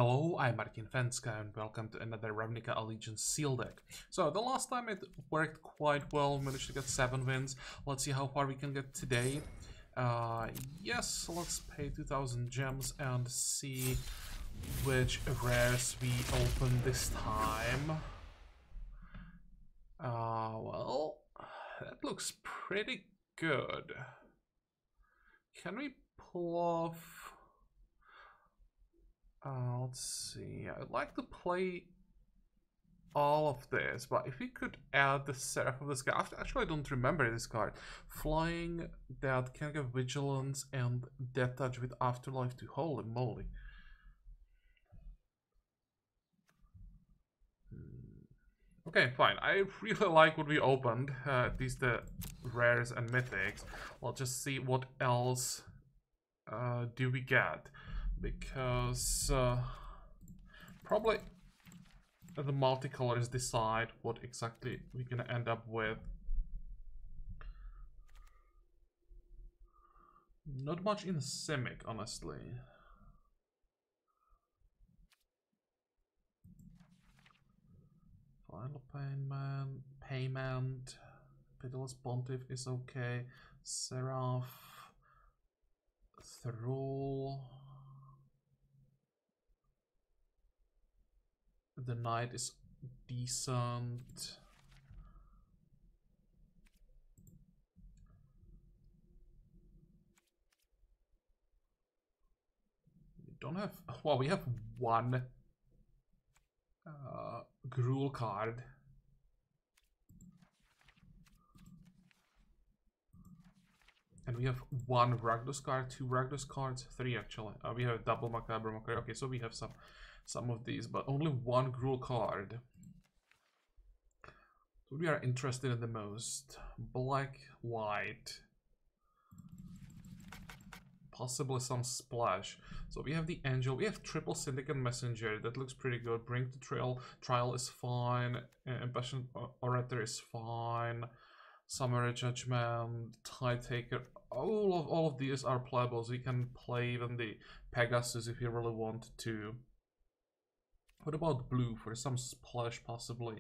Hello, I'm Martin Fencka and welcome to another Ravnica Allegiance Seal deck. So the last time it worked quite well, managed to get 7 wins. Let's see how far we can get today. Yes, let's pay 2000 gems and see which rares we open this time. Well, that looks pretty good. Can we pull off... let's see, I'd like to play all of this, but if we could add the Seraph of the Sky, actually I don't remember this card. Flying that can give Vigilance and Death Touch with Afterlife to holy moly. Okay, fine. I really like what we opened, at least the rares and mythics. We'll just see what else do we get. Because probably the multicolors decide what exactly we're gonna end up with. Not much in Simic, honestly. Final payment, Pitiless Pontiff is okay. Seraph, Thrall. The Knight is decent. We don't have... Well, we have one Gruul card. And we have one Ragdos card, 2 Ragdos cards, 3 actually. We have a double Macabre. Okay, so we have some of these, but only one Gruul card. So we are interested in the most. Black, white. Possibly some splash. So we have the Angel, we have triple Syndicate Messenger, that looks pretty good. Bring to Trial is fine. Impassioned Orator is fine. Summary Judgment, Tide Taker, all of these are playables. We can play even the Pegasus if you really want to. What about blue for some splash possibly?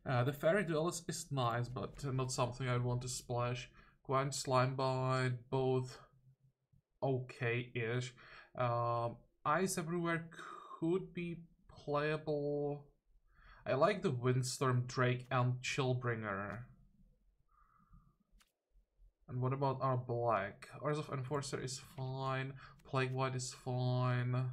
The Fairy Duelist is nice, but not something I'd want to splash. Gwent, Slimebite, both okay-ish. Eyes Everywhere could be playable. I like the Windstorm, Drake, and Chillbringer. And what about our black? Orzhov Enforcer is fine. Plague White is fine.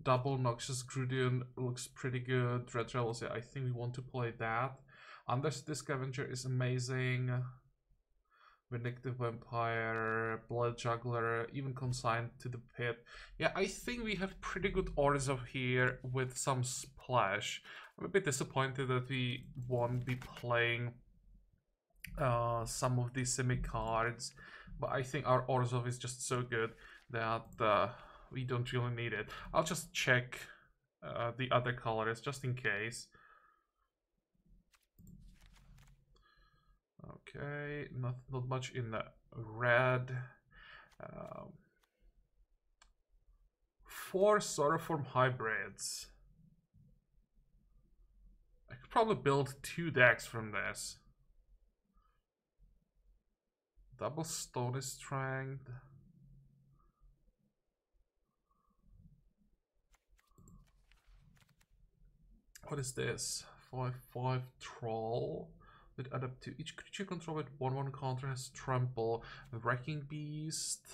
Double Noxious Grudian looks pretty good. Red Rebels, yeah, I think we want to play that. Undercity Scavenger is amazing. Vindictive Vampire, Blood Juggler, even Consigned to the Pit. Yeah, I think we have pretty good Orzhov here with some splash. I'm a bit disappointed that we won't be playing some of these Simic cards, but I think our Orzhov is just so good that we don't really need it. I'll just check the other colors just in case. Okay, not much in the red. 4 Sorroform hybrids. I could probably build 2 decks from this. Double Stony Strength. What is this? 5/5 Troll. With adapt to each creature control with 1/1 counter has Trample. Wrecking Beast.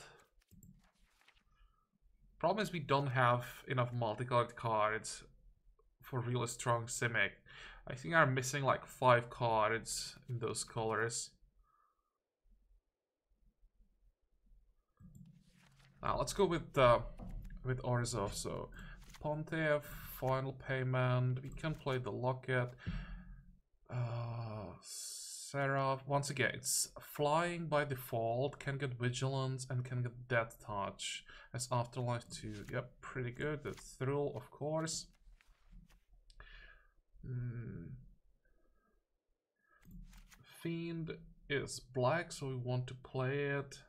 Problem is we don't have enough multicolored cards for really strong Simic. I think I'm missing like 5 cards in those colors. Now let's go with Orzhov. So Pontiff, Final Payment. We can play the Locket. Seraph. Once again, it's flying by default. Can get Vigilance and can get Death Touch as Afterlife 2. Yep, pretty good. The Thrill, of course. Fiend is black, so we want to play it.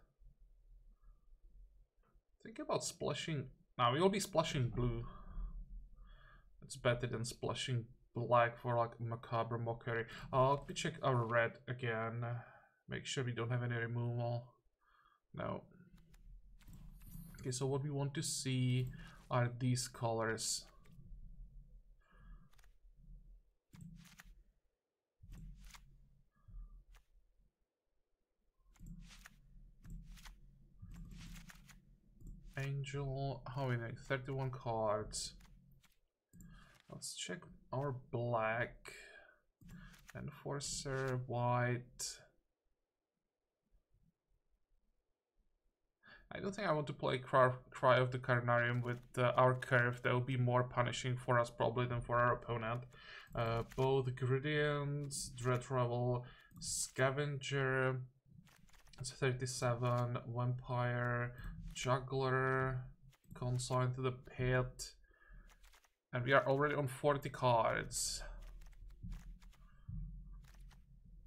Think about splashing Now we will be splashing blue. It's better than splashing black for like macabre mockery. Let me check our red again. Make sure we don't have any removal. No. Okay, so what we want to see are these colors. Angel, how are we doing? 31 cards. Let's check our black. Enforcer, white. I don't think I want to play Cry of the Carnarium with our curve. That will be more punishing for us probably than for our opponent. Both Gradients, Dread Revel, Scavenger, it's 37, Vampire, Juggler, Consign to the Pit, and we are already on 40 cards.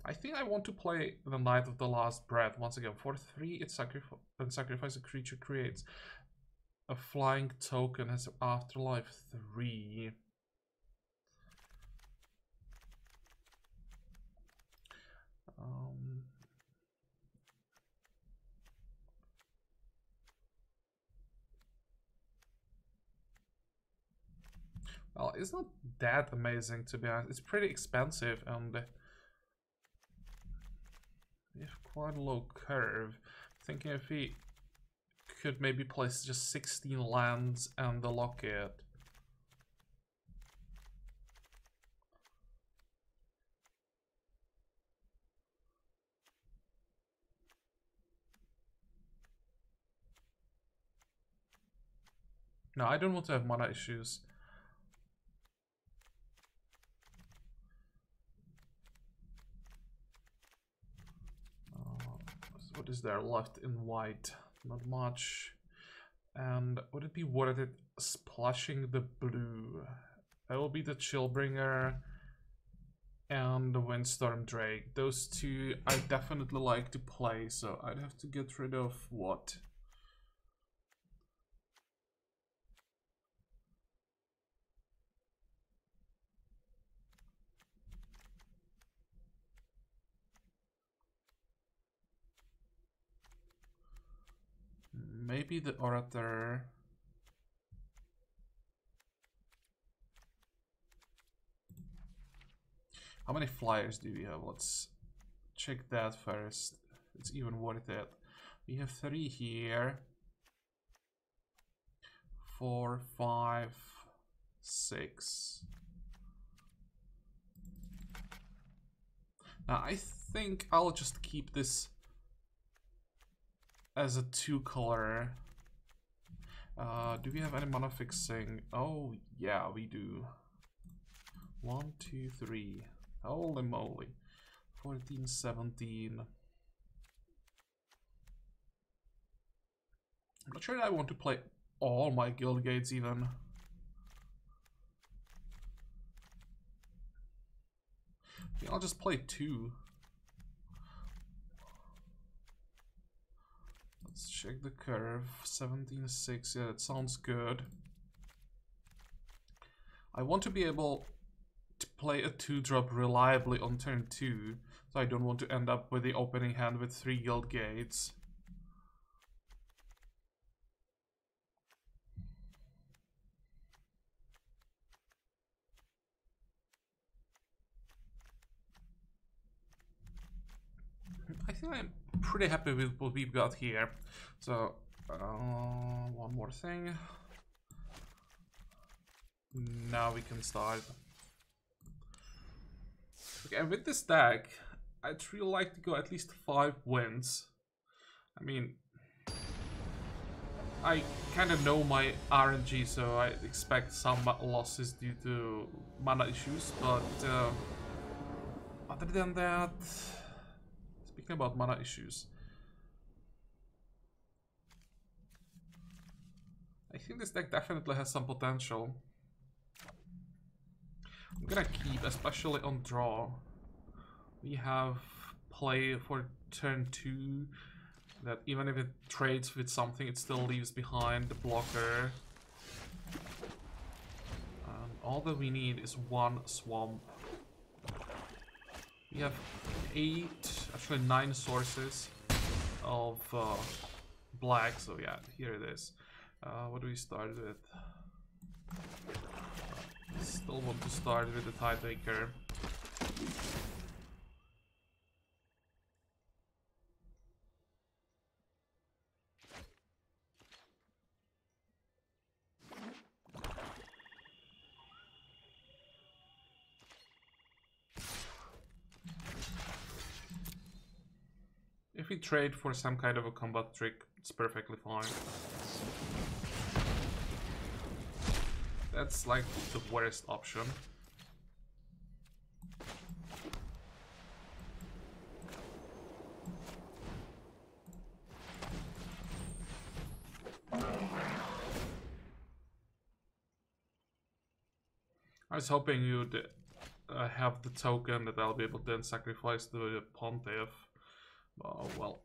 I think I want to play the Knight of the Last Breath once again. For 3, it sacrifice a creature creates a flying token, has afterlife 3. Well, it's not that amazing to be honest. It's pretty expensive and we have quite a low curve. Thinking if we could maybe place just 16 lands and the locket. No, I don't want to have mana issues. What is there left in white? Not much. And would it be worth it splashing the blue? That will be the Chillbringer and the Windstorm Drake. Those two I definitely like to play, so I'd have to get rid of what? Maybe the Orator. How many flyers do we have? Let's check that first. It's even worth it. We have 3 here. 4, 5, 6. Now I think I'll just keep this as a 2-color. Do we have any mana fixing? Oh yeah, we do. 1, 2, 3. Holy moly. 14, 17. I'm not sure that I want to play all my guild gates even. I think I'll just play 2. Let's check the curve. 17.6. Yeah, that sounds good. I want to be able to play a 2-drop reliably on turn 2, so I don't want to end up with the opening hand with 3 guild gates. I think I'm pretty happy with what we've got here. So, one more thing. Now we can start. Okay, and with this deck, I'd really like to go at least 5 wins. I mean, I kind of know my RNG, so I expect some losses due to mana issues, but other than that, speaking about mana issues, I think this deck definitely has some potential. I'm gonna keep, especially on draw. We have play for turn 2, that even if it trades with something, it still leaves behind the blocker. All that we need is one swamp. We have 8, actually 9 sources of black, so yeah, here it is. What do we start with? Still want to start with the Tidemaker. If we trade for some kind of a combat trick, it's perfectly fine. That's like the worst option. I was hoping you'd have the token that I'll be able to then sacrifice to the Pontiff. Oh, well.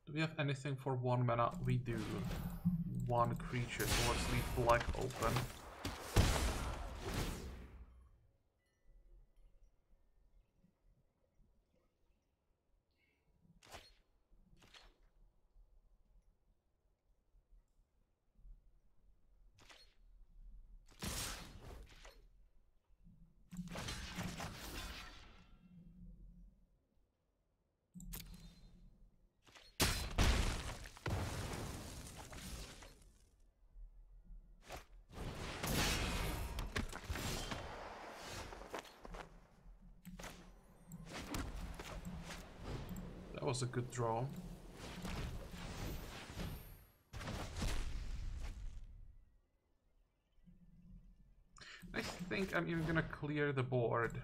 Do we have anything for 1 mana? We do. 1 creature, so let's leave black open. That was a good draw. I think I'm even gonna clear the board.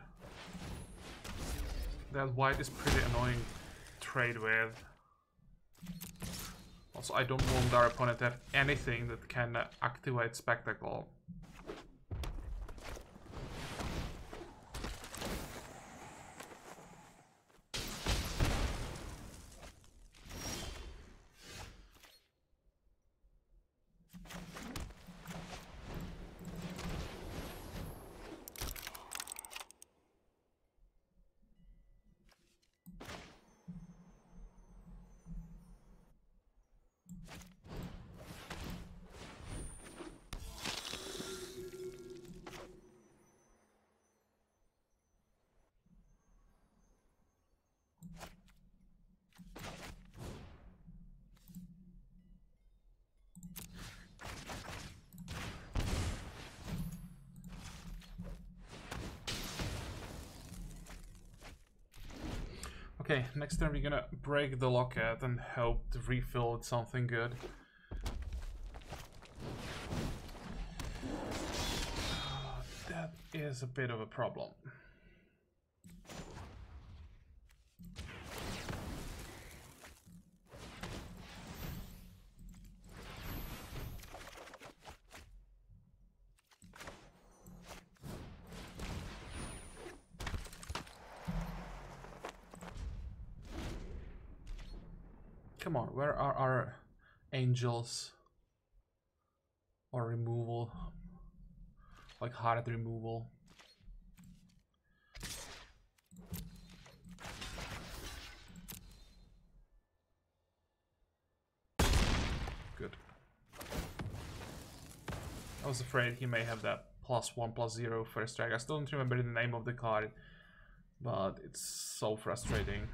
That white is pretty annoying to trade with. Also, I don't want our opponent to have anything that can activate Spectacle. Okay, next turn we're gonna break the locket and hope to refill with something good. That is a bit of a problem. Come on, where are our angels? Or removal? Like hard removal. Good. I was afraid he may have that +1/+0 first strike. I still don't remember the name of the card, but it's so frustrating.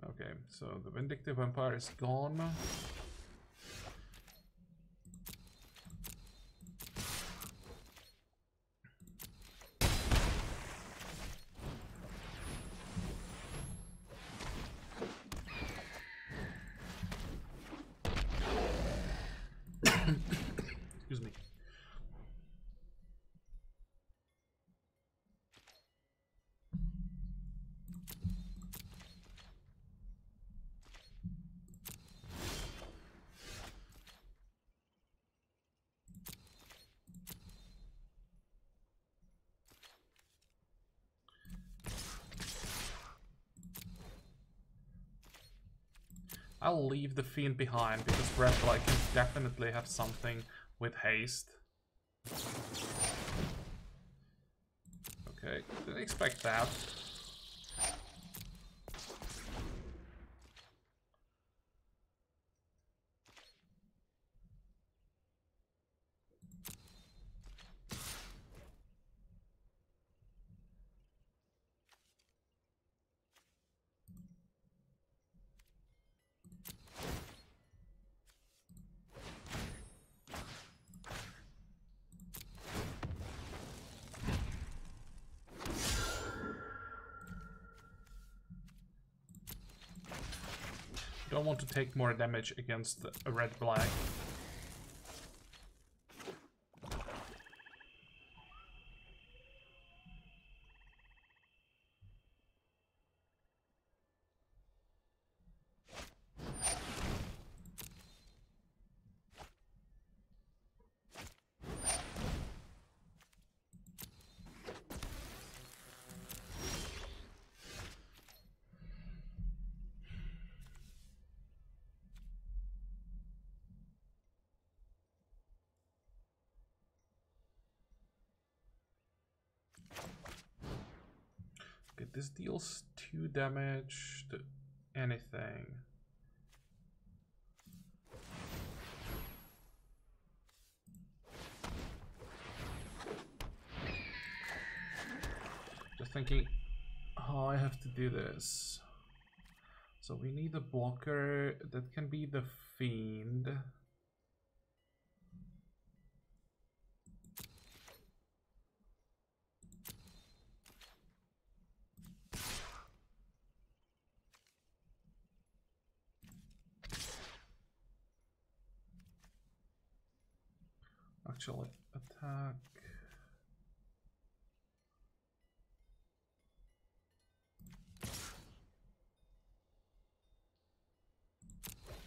Okay, so the Vindictive Vampire is gone. I'll leave the Fiend behind because red black can definitely have something with haste. Okay, didn't expect that. Don't want to take more damage against a red-black. Okay, this deals 2 damage to anything. Just thinking how I have to do this. So we need a blocker that can be the Fiend. Actually, attack.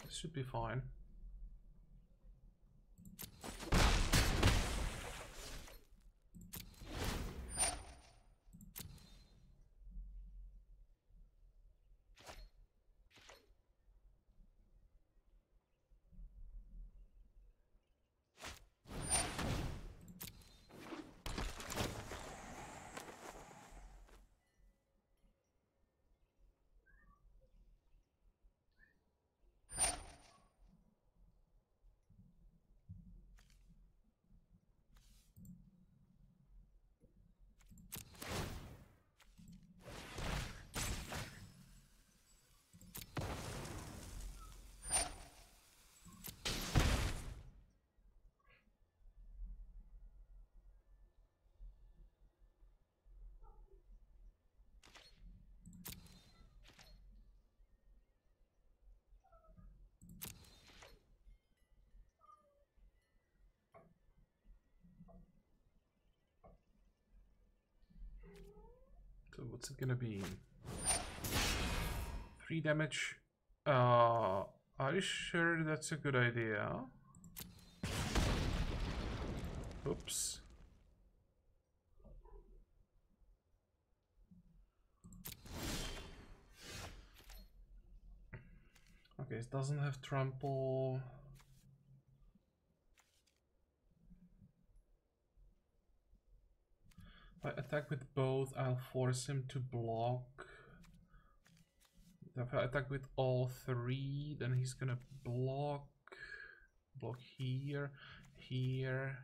This should be fine. So what's it gonna be? 3 damage. Are you sure that's a good idea? Oops. Okay, it doesn't have trample. If I attack with both, I'll force him to block. If I attack with all 3, then he's gonna block here, here.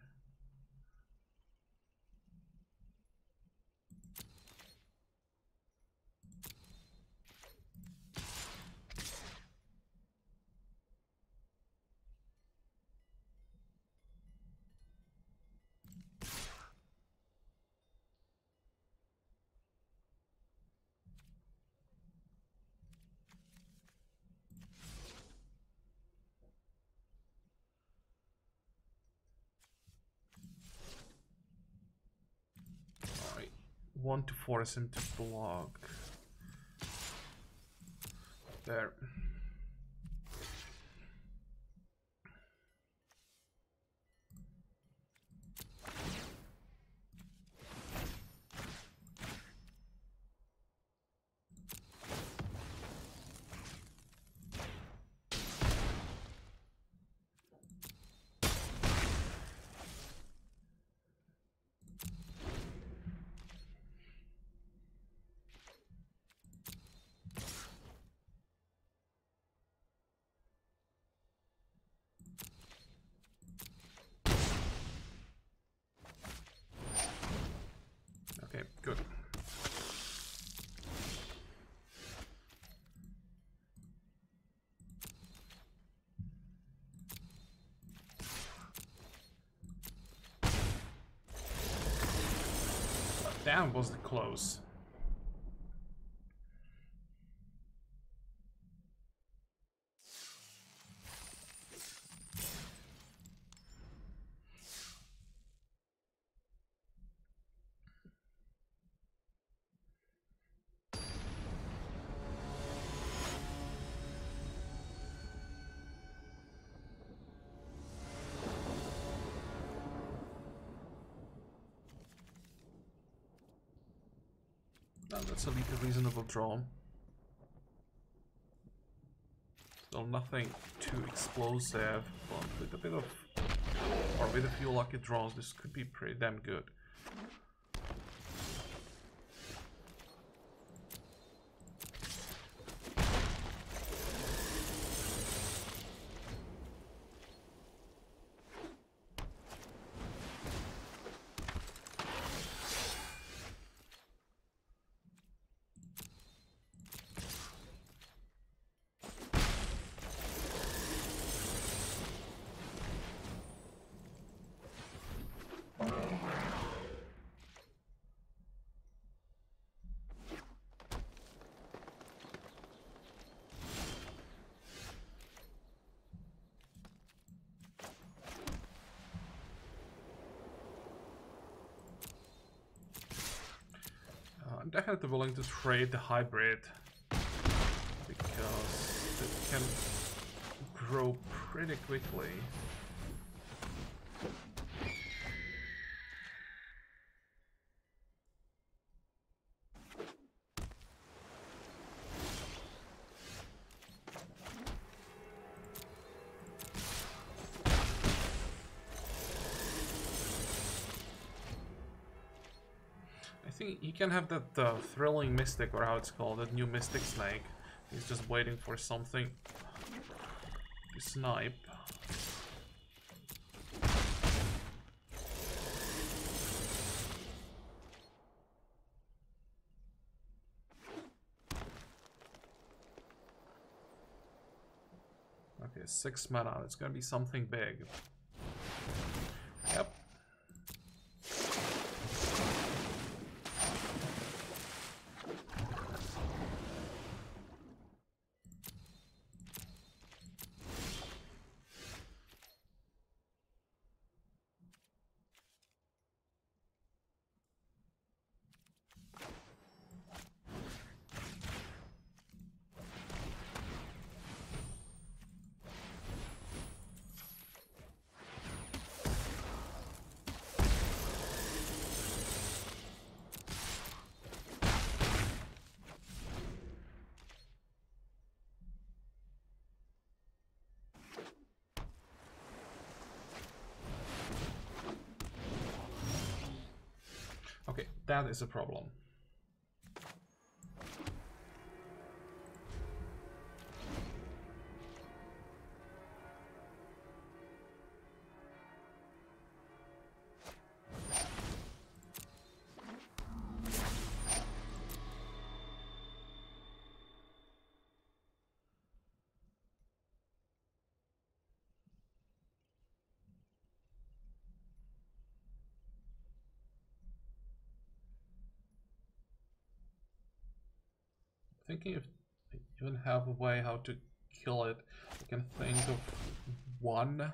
Want to force him to block. There. Damn, was it close. That's a reasonable draw. Still nothing too explosive, but with a bit of, or with a few lucky draws, this could be pretty damn good. I'm definitely willing to trade the hybrid because it can grow pretty quickly. He can have that thrilling mystic, or how it's called, that new mystic snake. He's just waiting for something to snipe. Okay, 6 mana. It's gonna be something big. Yep. Okay, that is a problem. Thinking if I even have a way how to kill it. I can think of one.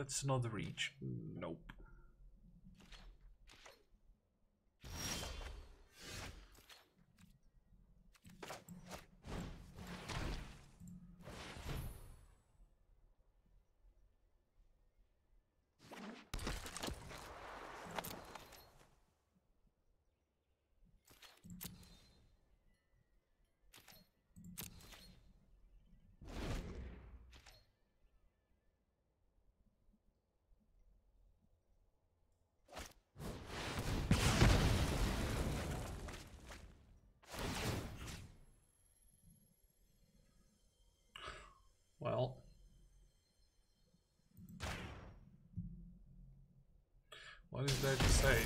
Let's not reach. Nope. Well, what is there to say?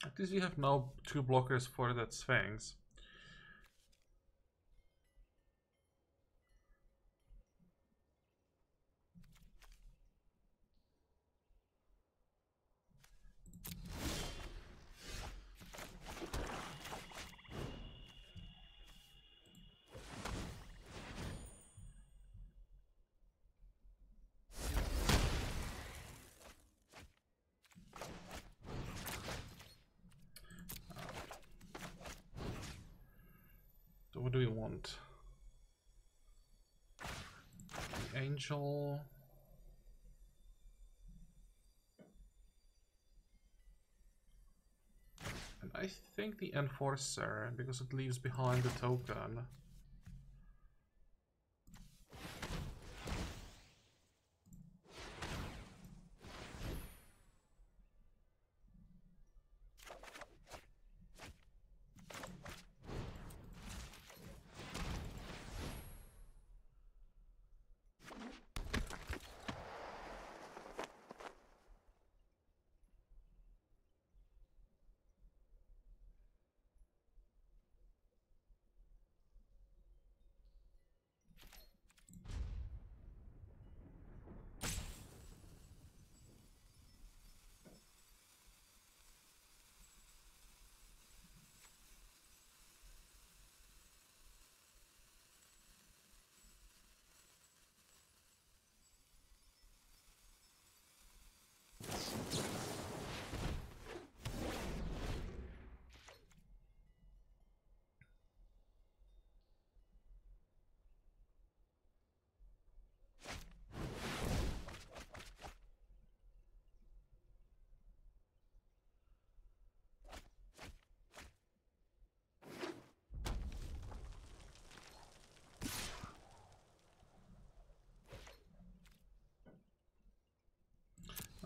At least we have now 2 blockers for that Sphinx. So what do we want? The Angel. And I think the Enforcer, because it leaves behind the token.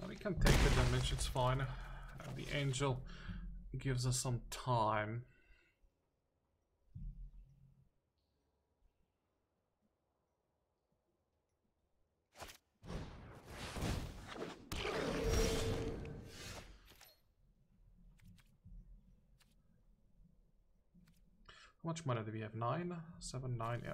We can take the damage, it's fine. The Angel gives us some time. How much mana do we have? 9? 7, 9, yeah.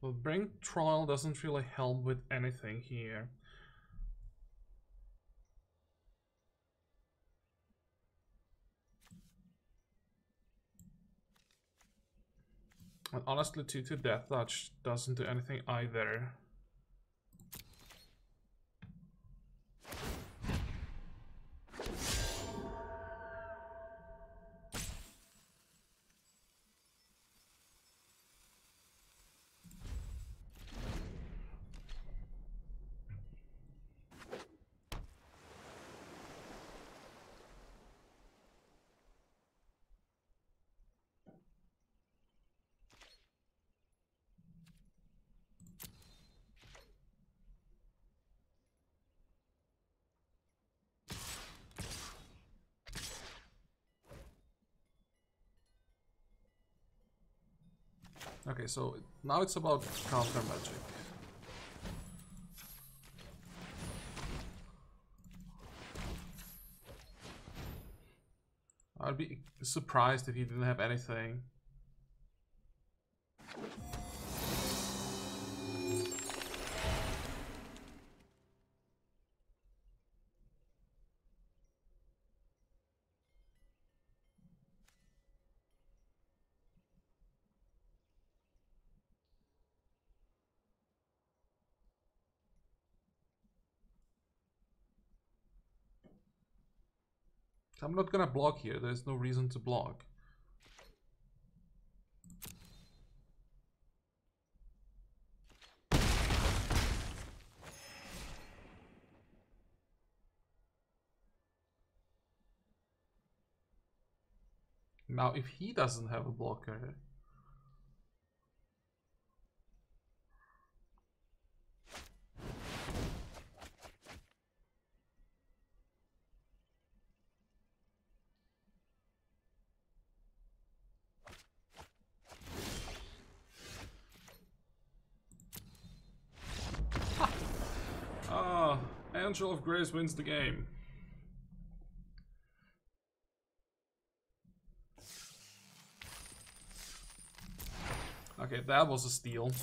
Well, Bring Trial doesn't really help with anything here. And honestly, 2/2 Death Touch doesn't do anything either. Okay, so now it's about counter magic. I'd be surprised if he didn't have anything. I'm not gonna block here, there's no reason to block. Now, if he doesn't have a blocker... Angel of Grace wins the game. Okay, that was a steal.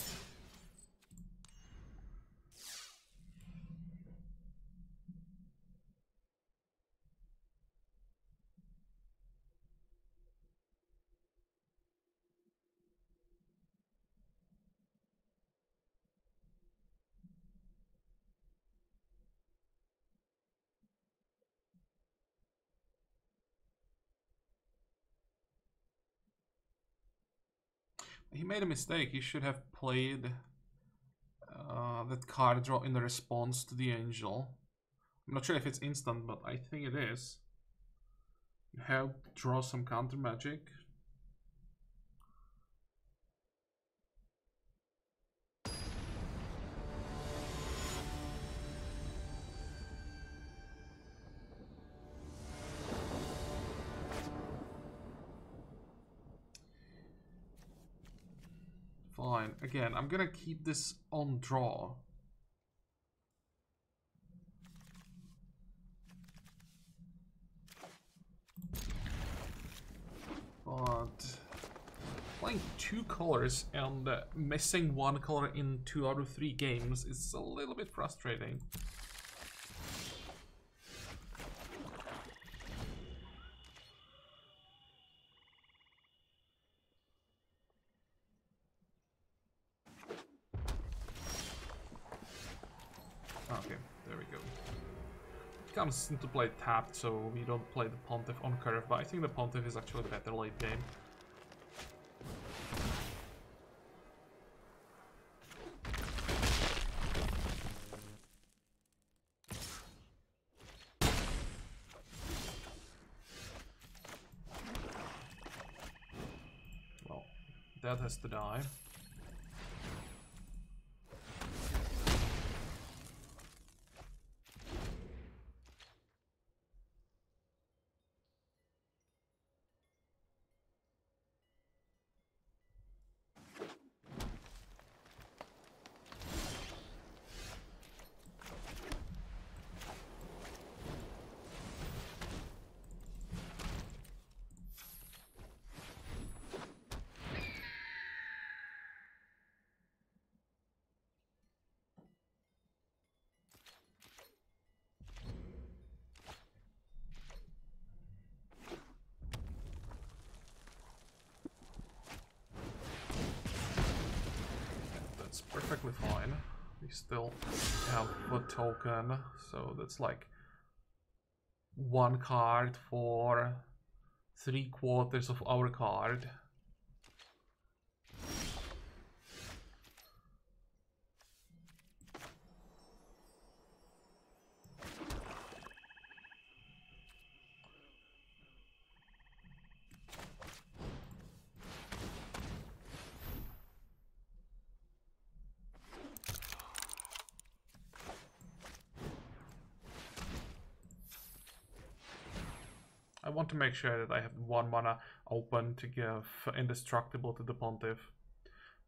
He made a mistake. He should have played that card draw in the response to the angel. I'm not sure if it's instant, but I think it is. You have to draw some counter magic. Fine. Again, I'm gonna keep this on draw. But playing 2 colors and missing 1 color in 2 out of 3 games is a little bit frustrating. Okay, there we go. It comes into play tapped, so we don't play the Pontiff on curve, but I think the Pontiff is actually the better late game. Well, that has to die. perfectly fine. We still have a token, so that's like 1 card for 3/4 of our card. I want to make sure that I have 1 mana open to give Indestructible to the Pontiff.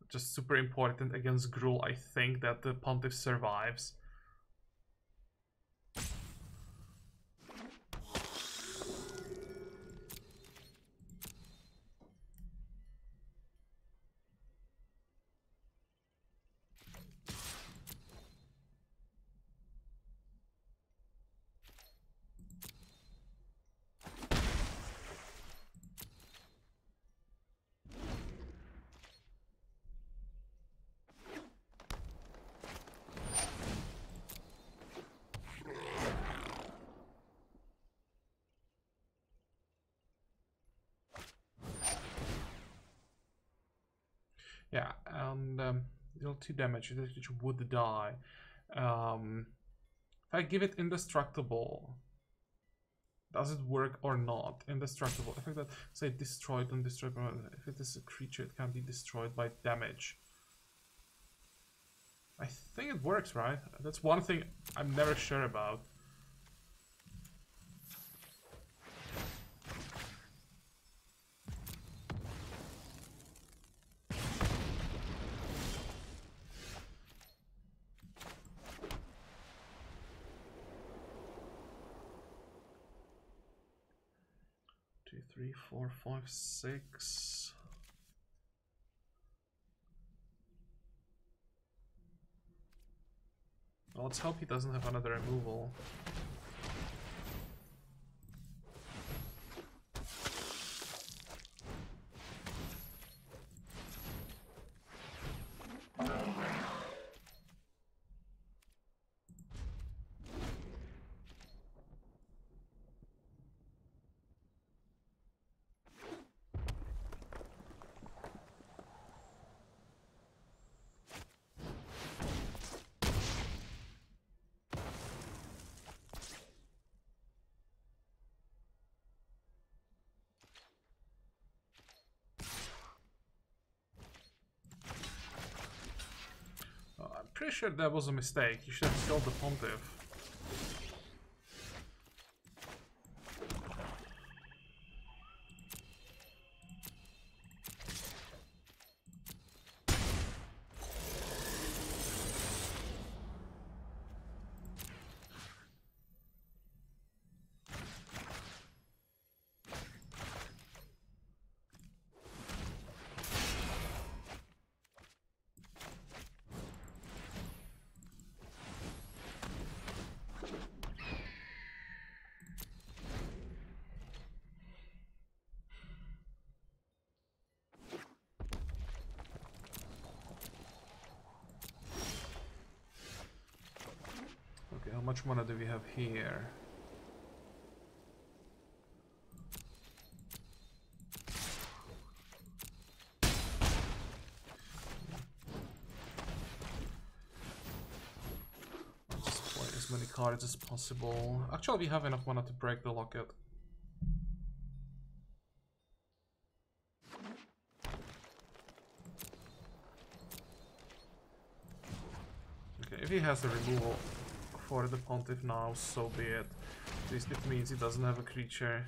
Just super important against Gruul. I think that the Pontiff survives. Yeah, and deal 2 damage, which would die. If I give it Indestructible, does it work or not? Indestructible. Effect that, say, destroyed and destroyed. If it is a creature, it can be destroyed by damage. I think it works, right? That's one thing I'm never sure about. Two, 3, 4, 5, 6. Well, let's hope he doesn't have another removal. Pretty sure that was a mistake. You should have killed the Pontiff. How much mana do we have here? I'll just play as many cards as possible. Actually, we have enough mana to break the locket. Okay, if he has the removal for the Pontiff now, so be it. At least it means he doesn't have a creature.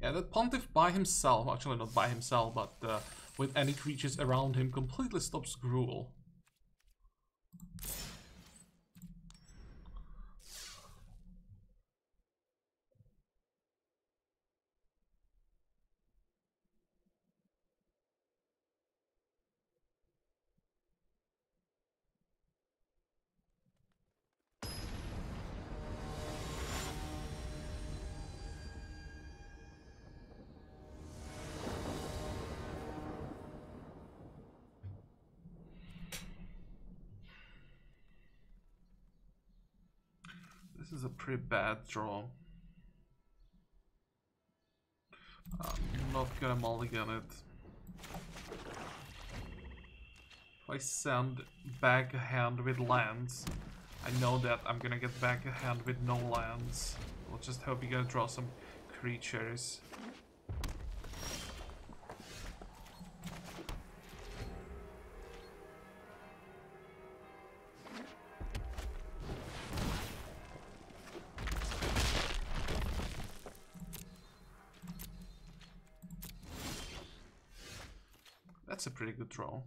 Yeah, that Pontiff by himself, actually not by himself, but with any creatures around him, completely stops Gruul. This is a pretty bad draw. I'm not gonna mulligan it. If I send back a hand with lands, I know that I'm gonna get back a hand with no lands. We'll just hope you're gonna draw some creatures. That's a pretty good draw.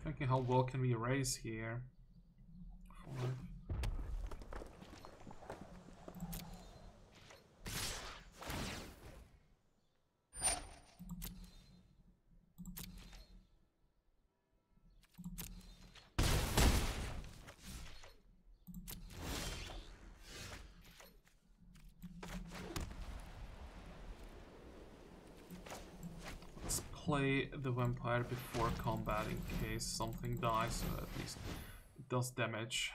Thinking how well can we raise here? 5. Play the vampire before combat in case something dies, so at least it does damage.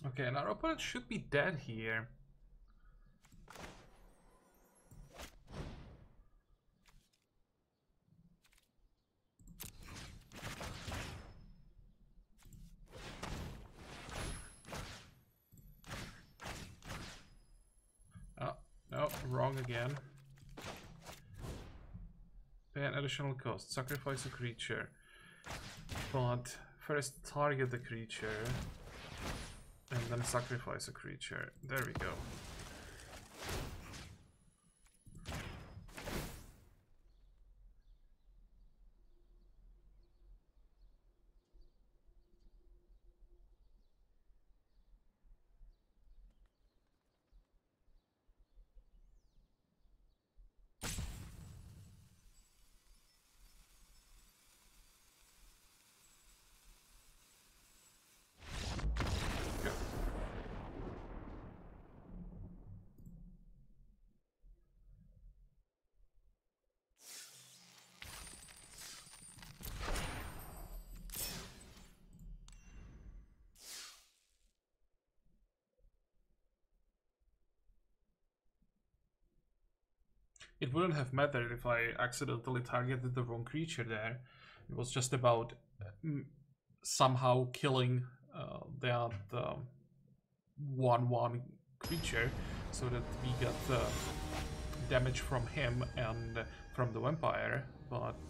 Okay, and our opponent should be dead here. Oh, no, wrong again. Pay an additional cost. Sacrifice a creature. But first target the creature. And then sacrifice a creature. There we go. it wouldn't have mattered if I accidentally targeted the wrong creature there. It was just about somehow killing that 1/1 creature so that we got damage from him and from the vampire, but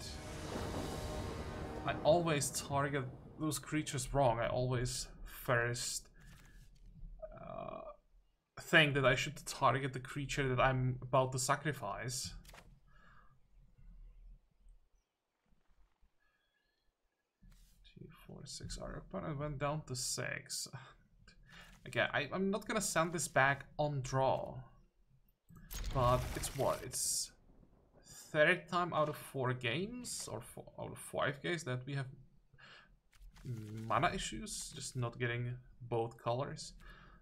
I always target those creatures wrong. I always first think that I should target the creature that I'm about to sacrifice. 2, 4, 6. Our opponent went down to 6. Again, I'm not gonna send this back on draw. But it's what? It's third time out of 4 games, or out of 5 games, that we have mana issues, just not getting both colors.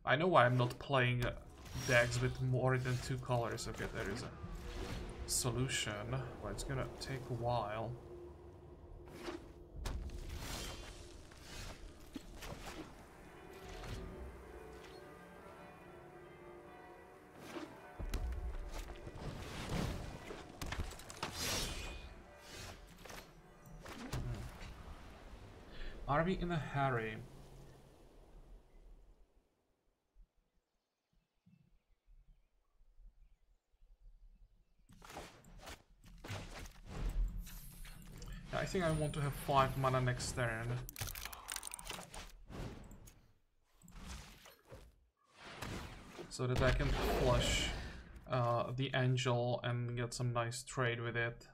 I know why I'm not playing decks with more than 2 colors. Okay, there is a solution, but it's gonna take a while. Are we in a hurry? I think I want to have 5 mana next turn. So that I can flush the angel and get some nice trade with it.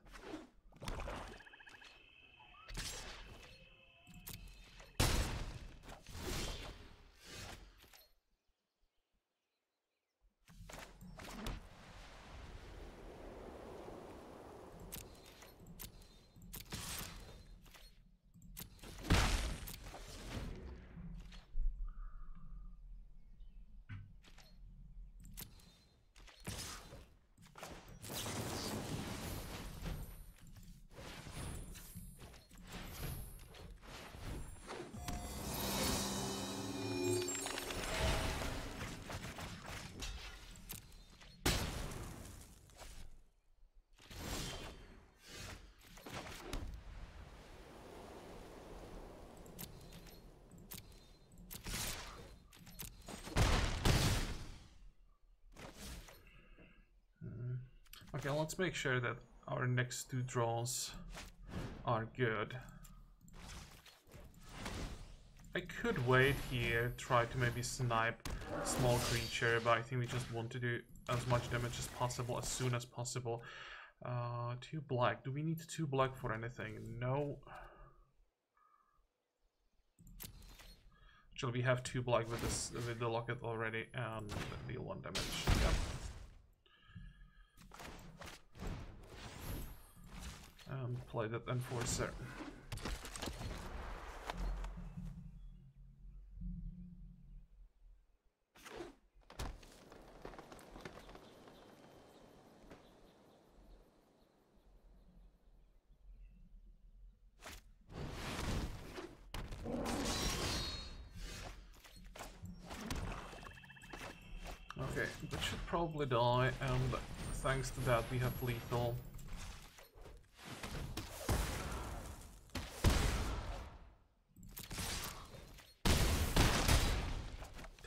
Okay, let's make sure that our next 2 draws are good. I could wait here, try to maybe snipe small creature, but I think we just want to do as much damage as possible, as soon as possible. 2 black. Do we need 2 black for anything? No. Actually, we have 2 black with this, with the locket already, and deal 1 damage. Yep. And play that enforcer. Okay, that should probably die, and thanks to that we have lethal.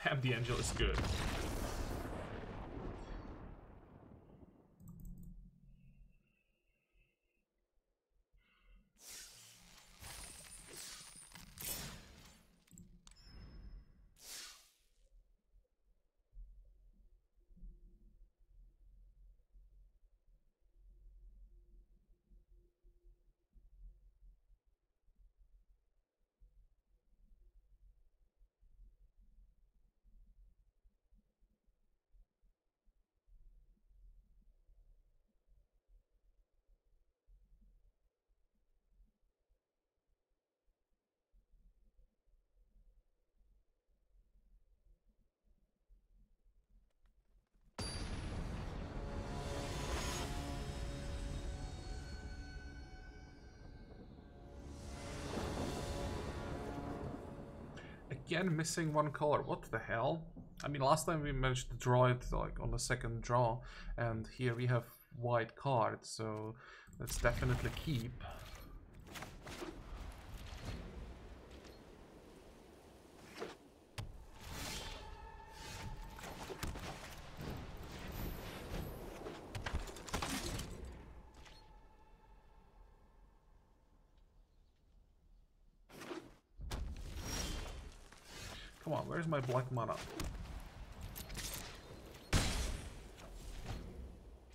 Damn, the angel is good. Again, missing 1 color. What the hell? I mean, last time we managed to draw it like on the second draw, and here we have white card, so let's definitely keep. Come on, where's my black mana?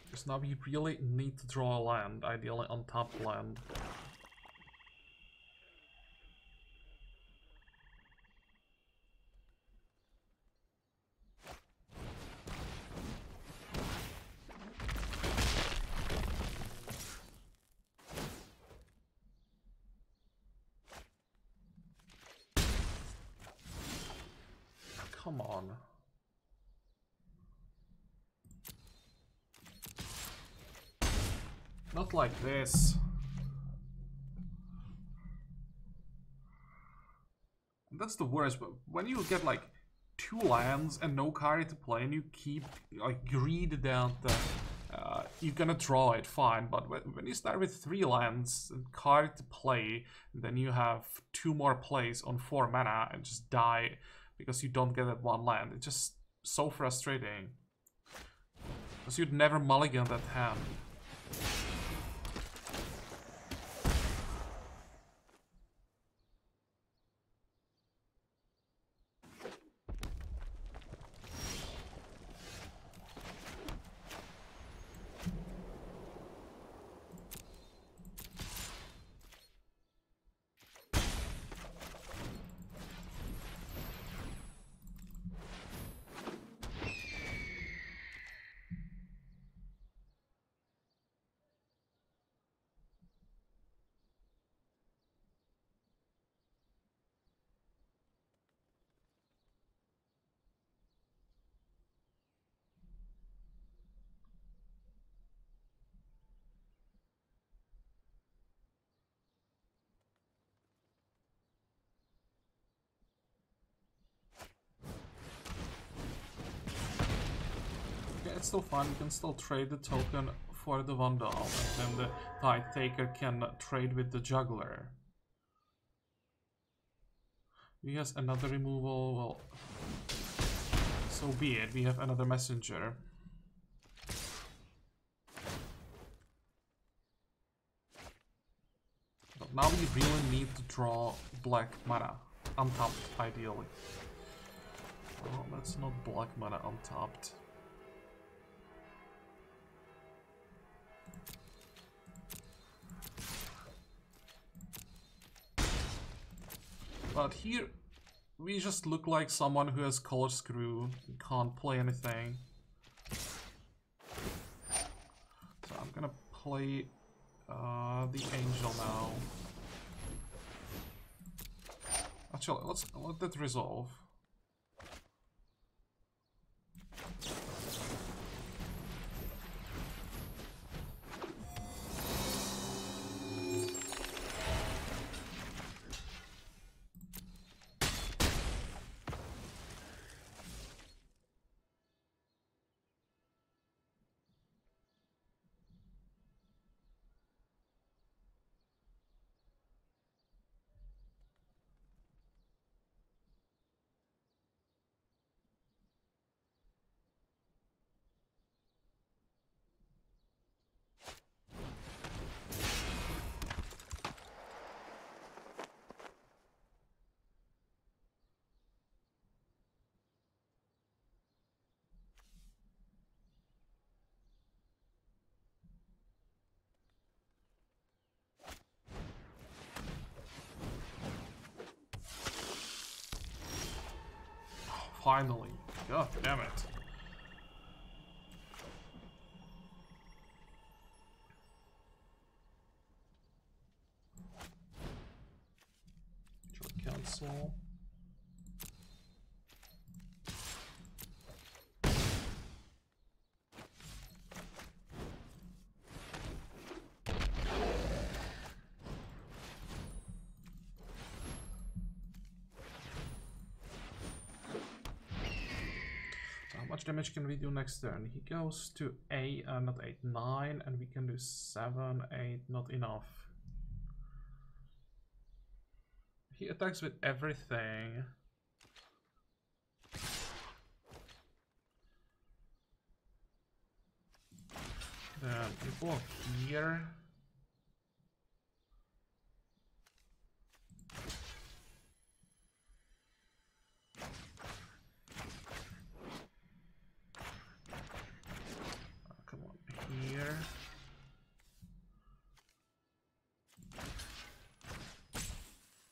Because now we really need to draw a land, ideally untapped land. Come on. Not like this. That's the worst, but when you get like 2 lands and no card to play and you keep like greed that you're gonna draw it, fine, but when you start with 3 lands and card to play, then you have 2 more plays on 4 mana and just die because you don't get that 1 land. It's just so frustrating. Because you'd never mulligan that hand. It's still fine, you can still trade the token for the Vandal, and then the Tide Taker can trade with the Juggler. He has another removal, well, so be it, we have another Messenger. But now we really need to draw black mana, untapped ideally. Oh, that's not black mana untapped. But here, we just look like someone who has Color Screw, can't play anything. So I'm gonna play the Angel now. Actually, let's let that resolve. Finally. God damn it. Cancel. much damage can we do next turn? He goes to 8, not 8, 9, and we can do 7, 8, not enough. He attacks with everything. Then we block here. Come on, here.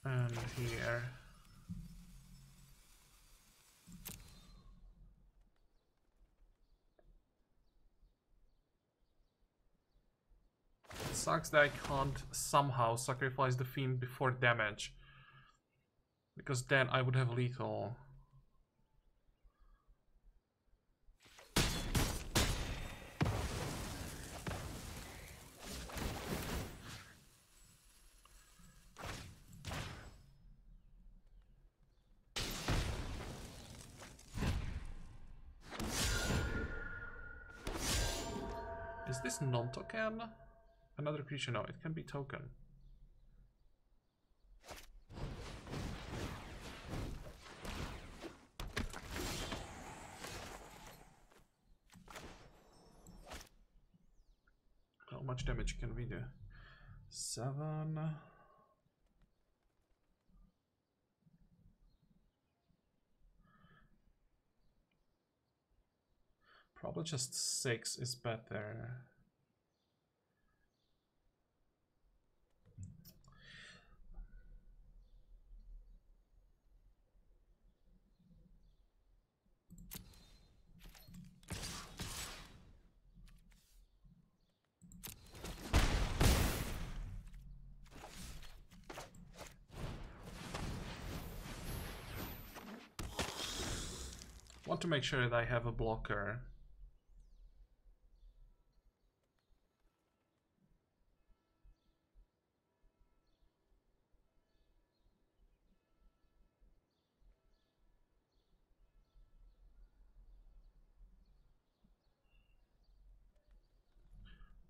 And here. It sucks that I can't somehow sacrifice the Fiend before damage, because then I would have lethal. Is this non-token? Another creature? No, it can be token. How much damage can we do? 7. Probably just 6 is better. Want to make sure that I have a blocker.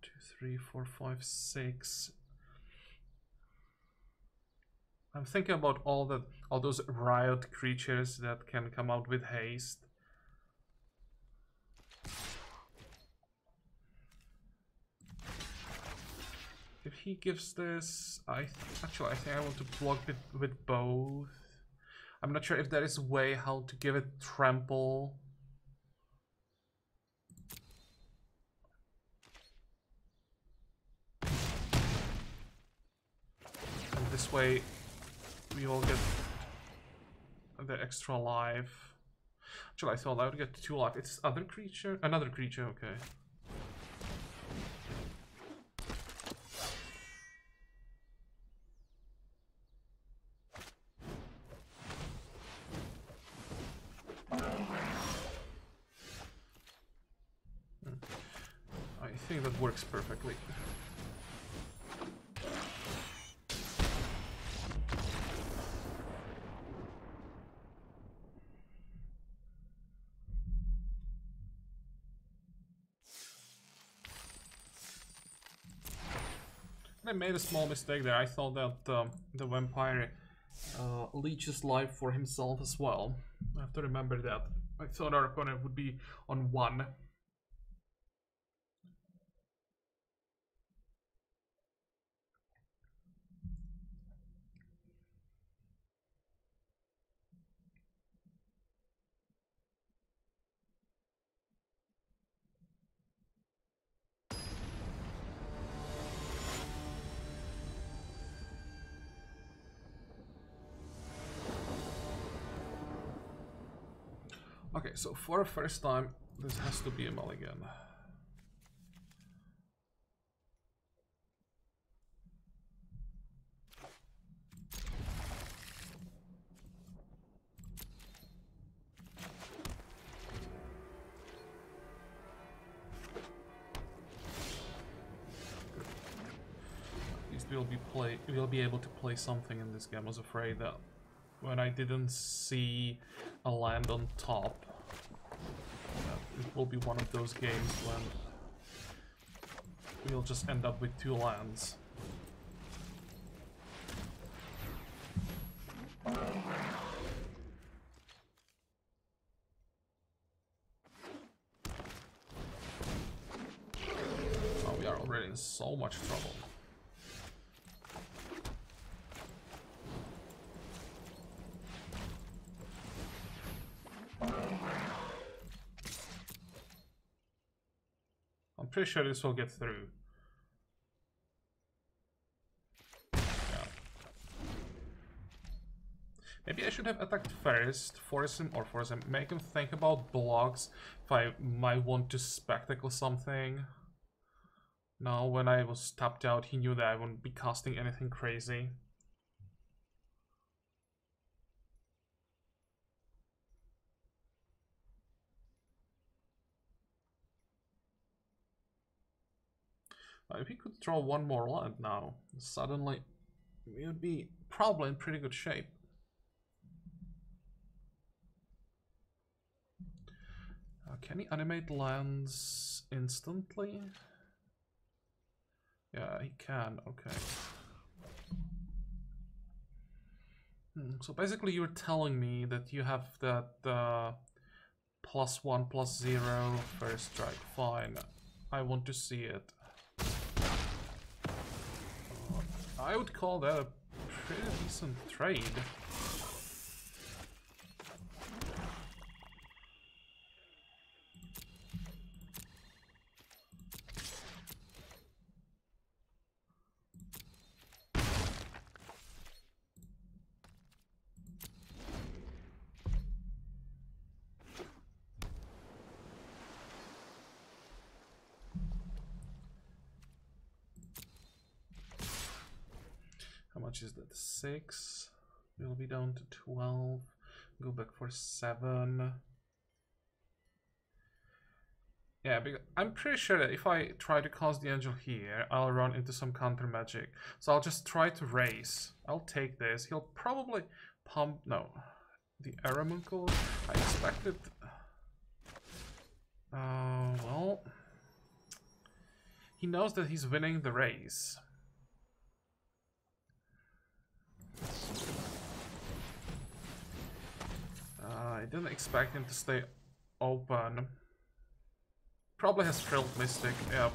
Two, 3, 4, 5, 6. I'm thinking about all those riot creatures that can come out with haste. If he gives this, actually I think I want to block it with both. I'm not sure if there is a way how to give it trample. And this way we all get the extra life. Actually, I thought I would get 2 life. It's another creature, okay. I think that works perfectly. I made a small mistake there. I thought that the vampire leeches life for himself as well. I have to remember that. I thought our opponent would be on 1. Okay, so for a first time, this has to be a mulligan. At least we'll be able to play something in this game. I was afraid that when I didn't see a land on top, it will be one of those games when we'll just end up with 2 lands. Oh, we are already in so much trouble. I'm pretty sure this will get through. Yeah. Maybe I should have attacked first, force him, make him think about blocks, if I might want to spectacle something. Now, when I was tapped out, he knew that I wouldn't be casting anything crazy. If he could draw one more land now, suddenly we would be probably in pretty good shape. Can he animate lands instantly? Yeah, he can, okay. So basically you're telling me that you have that +1/+0 first strike, fine. I want to see it. I would call that a pretty decent trade. How much is that? 6. We'll be down to 12. Go back for 7. Yeah, because I'm pretty sure that if I try to cast the angel here, I'll run into some counter magic. So I'll just try to raise. I'll take this. He'll probably pump. No. The Aramunkel. I expected. Well. He knows that he's winning the race. I didn't expect him to stay open. Probably has Frilled Mystic, yeah.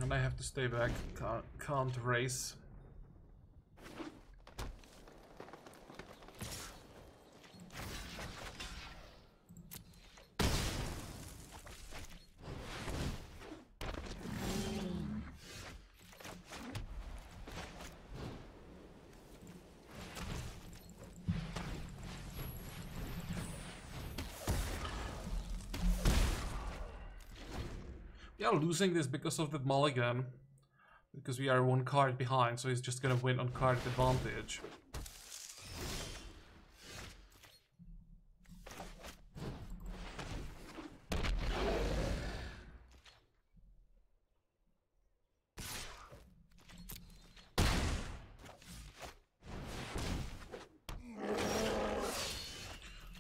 And I have to stay back, can't race. We are losing this because of the mulligan. Because we are 1 card behind, so he's just gonna win on card advantage.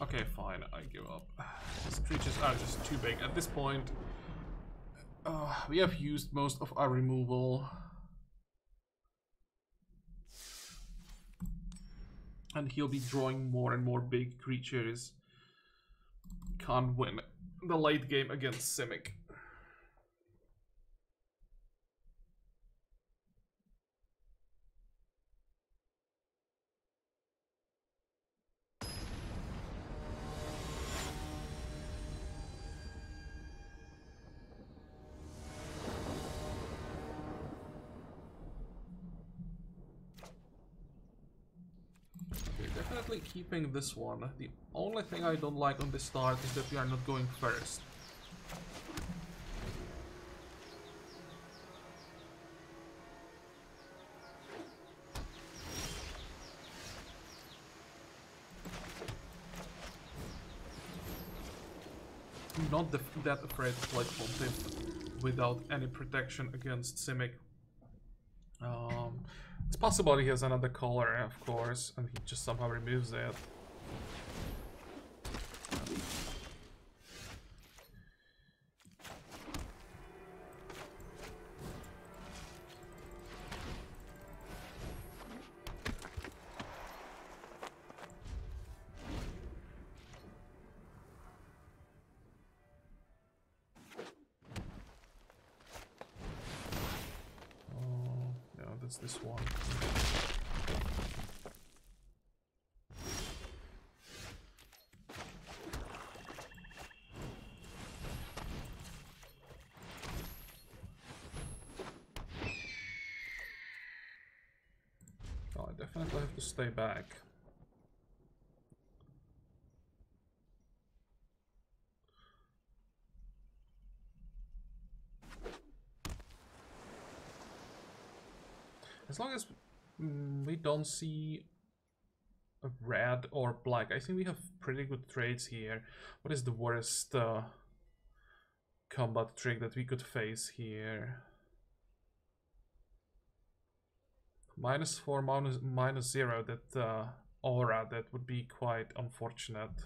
Okay, fine, I give up. These creatures are just too big. At this point, we have used most of our removal. And he'll be drawing more and more big creatures. Can't win the late game against Simic. Keeping this one. The only thing I don't like on this start is that we are not going first. not that afraid to play Pontiff without any protection against Simic. It's possible he has another color, of course, and he just somehow removes it. This one. Oh, I definitely have to stay back. As long as we don't see a red or black, I think we have pretty good trades here. What is the worst combat trick that we could face here? -4, -0, that aura, that would be quite unfortunate.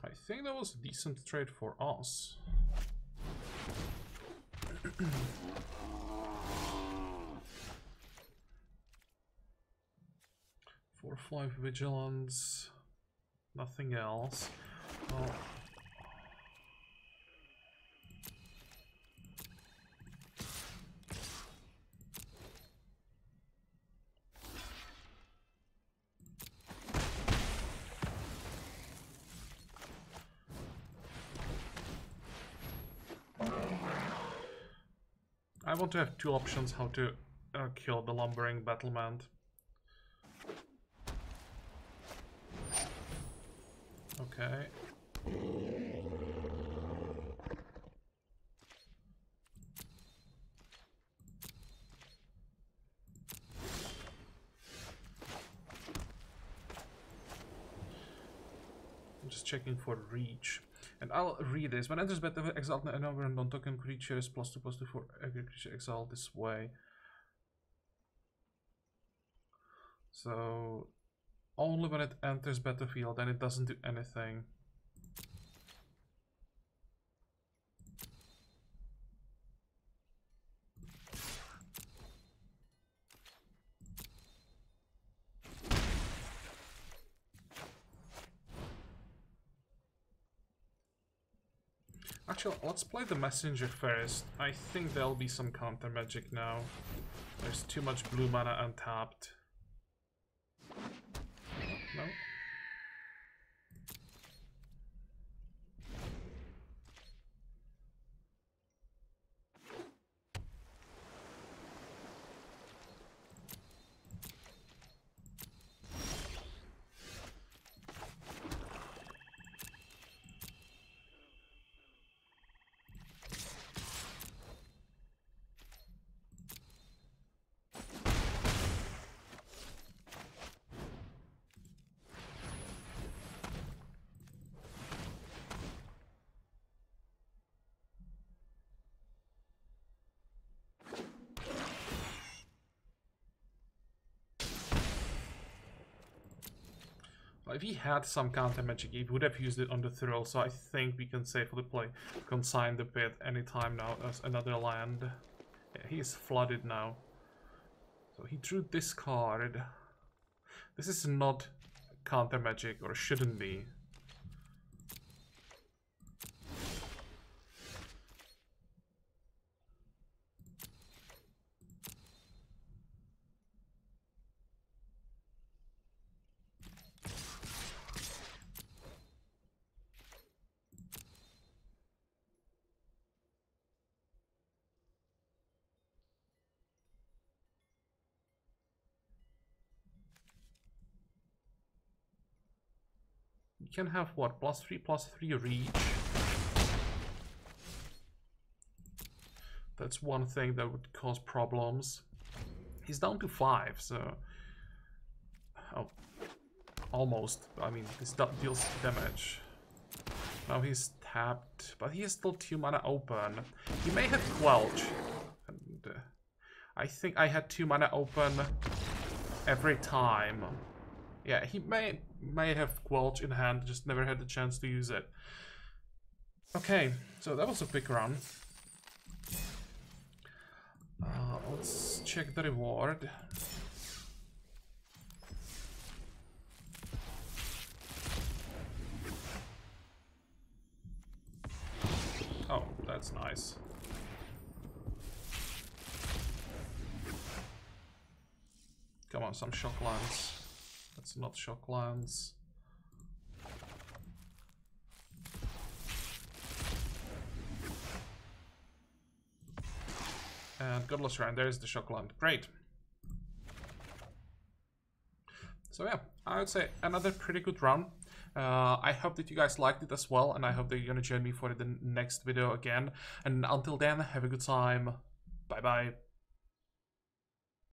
I think that was a decent trade for us. 4/5 vigilance, nothing else. Well, I want to have two options how to kill the lumbering battlement. Okay. I'm just checking for reach. And I'll read this. When enters battle, exalt a number and non-token creatures +2/+2 for every creature exiled this way. So only when it enters battlefield, and it doesn't do anything. Actually, let's play the messenger first. I think there'll be some counter magic now. There's too much blue mana untapped. No? If he had some counter magic, he would have used it on the thrill, so I think we can safely play Consign the Pit anytime now as another land. Yeah, he is flooded now. So he drew this card. This is not counter magic, or shouldn't be. You can have what? +3/+3 reach. That's one thing that would cause problems. He's down to 5, so... Oh. Almost. I mean, this deals damage. Now he's tapped, but he has still 2 mana open. He may have Quelch. And, I think I had 2 mana open every time. Yeah, he may have Quelch in hand, just never had the chance to use it. Okay, so that was a quick run. Let's check the reward. Oh, that's nice. Come on, some shock lands. That's not shock lands. And Godless Shrine, there's the shock land. Great. So yeah, I would say another pretty good run. I hope that you guys liked it as well, and I hope that you're gonna join me for the next video again. And until then, have a good time. Bye bye.